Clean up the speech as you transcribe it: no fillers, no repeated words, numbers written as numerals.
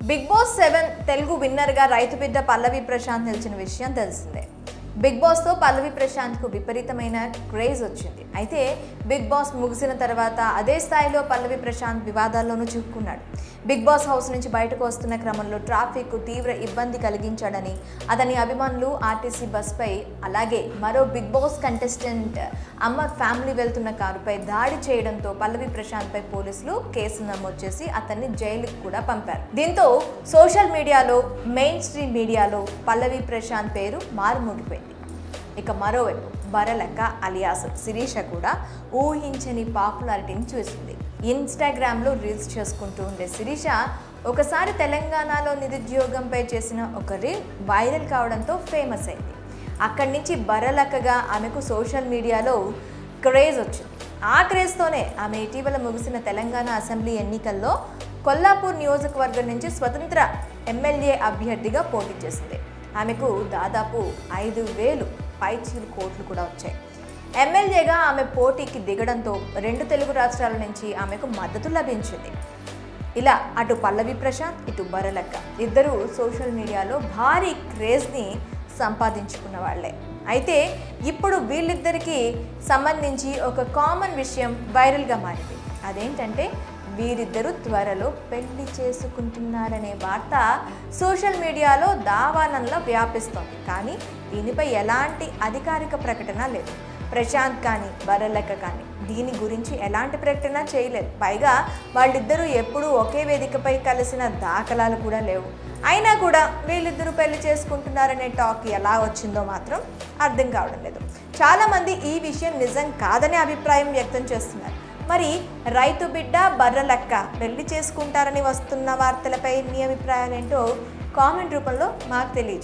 Big boss 7 Telugu winner గా రైతు బిడ్డ పల్లవి ప్రశాంత్ నిలిచిన విషయం తెలిసిందే. బిగ్ బాస్ తో పల్లవి ప్రశాంత్ కు విపరీతమైన క్రేజ్ వచ్చింది. అయితే బిగ్ బాస్ ముగిసిన తర్వాత అదే స్థాయిలో పల్లవి ప్రశాంత్ వివాదాల్లోనూ చిక్కుకున్నాడు. బిగ్ బాస్ హౌస్ నుంచి బయటకు వస్తున్న క్రమంలో ట్రాఫిక్ కు తీవ్ర ఇబ్బంది కలిగించాడని అతని అభిమానులు ఆర్టీసీ బస్ పై అలాగే మరో బిగ్ బాస్ కంటెస్టెంట్ అమ్మ ఫ్యామిలీ వెళ్తున్న కారుపై దాడి చేయడంతో పల్లవి ప్రశాంత్ పై పోలీసులు కేసు నమోదు చేసి అతన్ని జైలుకు కూడా పంపారు. దీంతో సోషల్ మీడియాలో మెయిన్ స్ట్రీమ్ మీడియాలో పల్లవి ప్రశాంత్ పేరు మారుమోగిపోయింది. ఇక మరోవైపు బరలక్క అలియాస్ శిరీష కూడా ఊహించని పాపులారిటీని చూసింది. ఇన్స్టాగ్రామ్లో రీల్స్ చేసుకుంటూ ఉండే శిరీష ఒకసారి తెలంగాణలో నిరుద్యోగంపై చేసిన ఒక రీల్ వైరల్ కావడంతో ఫేమస్ అయింది. అక్కడి నుంచి బరలక్కగా ఆమెకు సోషల్ మీడియాలో క్రేజ్ వచ్చింది. ఆ క్రేజ్తోనే ఆమె ఇటీవల ముగిసిన తెలంగాణ అసెంబ్లీ ఎన్నికల్లో కొల్లాపూర్ నియోజకవర్గం నుంచి స్వతంత్ర ఎమ్మెల్యే అభ్యర్థిగా పోటీ చేసింది. ఆమెకు దాదాపు 5,000 పైచీలు కోట్లు కూడా వచ్చాయి. ఎమ్మెల్యేగా ఆమె పోటీకి దిగడంతో 2 తెలుగు రాష్ట్రాల నుంచి ఆమెకు మద్దతు లభించింది. ఇలా అటు పల్లవి ప్రశాంత్ ఇటు బరలక్క ఇద్దరు సోషల్ మీడియాలో భారీ క్రేజ్ని సంపాదించుకున్న వాళ్లే. అయితే ఇప్పుడు వీళ్ళిద్దరికీ సంబంధించి ఒక కామన్ విషయం వైరల్గా మారింది. అదేంటంటే వీరిద్దరూ త్వరలో పెళ్లి చేసుకుంటున్నారనే వార్త సోషల్ మీడియాలో దావానంలా వ్యాపిస్తోంది. కానీ దీనిపై ఎలాంటి అధికారిక ప్రకటన లేదు. ప్రశాంత్ కానీ బరలక్క కానీ దీని గురించి ఎలాంటి ప్రకటన చేయలేదు. పైగా వాళ్ళిద్దరూ ఎప్పుడూ ఒకే వేదికపై కలిసిన దాఖలాలు కూడా లేవు. అయినా కూడా వీళ్ళిద్దరూ పెళ్లి చేసుకుంటున్నారనే టాక్ ఎలా వచ్చిందో మాత్రం అర్థం కావడం లేదు. చాలామంది ఈ విషయం నిజం కాదనే అభిప్రాయం వ్యక్తం చేస్తున్నారు. మరి రైతు బిడ్డ బర్రలక్క పెళ్లి చేసుకుంటారని వస్తున్న వార్తలపై మీ అభిప్రాయాలు ఏంటో కామెంట్ రూపంలో మాకు తెలియజేయండి.